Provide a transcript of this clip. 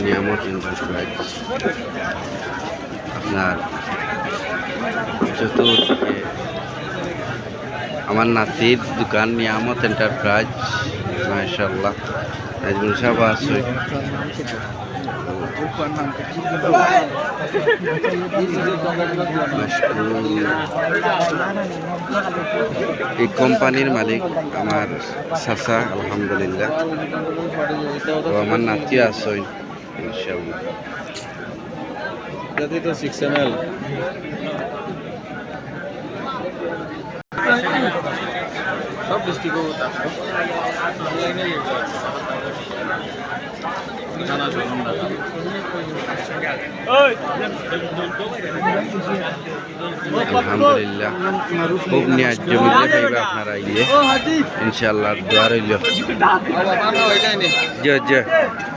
নিয়ামত এন্টারপ্রাইজ আপনার চতুর্দিকে আমার নাতির দোকান নিয়ামত এন্টারপ্রাইজ মাশাআল্লাহ নাজমুল সাহেব আছে এই কোম্পানির মালিক আমার চাচা আলহামদুলিল্লাহ তো আমার নাতি আছে ইনশাআল্লাহ যদি তো 6 ml সব ডিস্ট্রিক্ট আলহামদুলিল্লাহ খুব ন্যায্য মূল্যে পাইবে আপনারা ইয়ে ইনশাআল্লাহ দোয়া রইল।